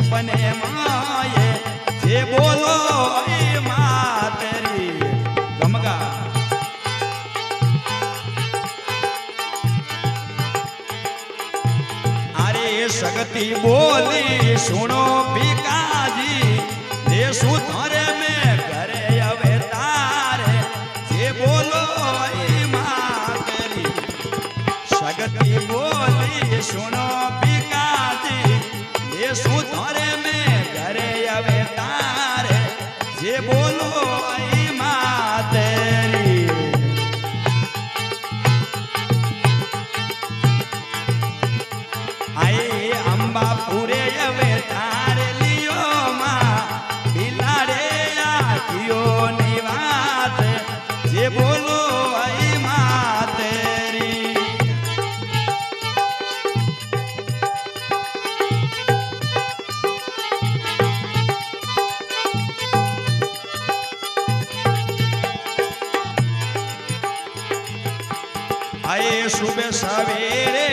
सपने माए जे बोलो आई माँ तेरी गमगा अरे शक्ति बोली सुनो भिकाजी देशु थारे में घरे अवतारे जे बोलो आई माँ तेरी शक्ति बोली सुनो भिकाजी देशु थारे में घरे अवतारे जे बोलो आई माँ तेरी आए अंबा पूरे अवतार लियो माँ बिलाड़े आखियो निवात जे बोलो आई माँ तेरी आए सुबह सवेरे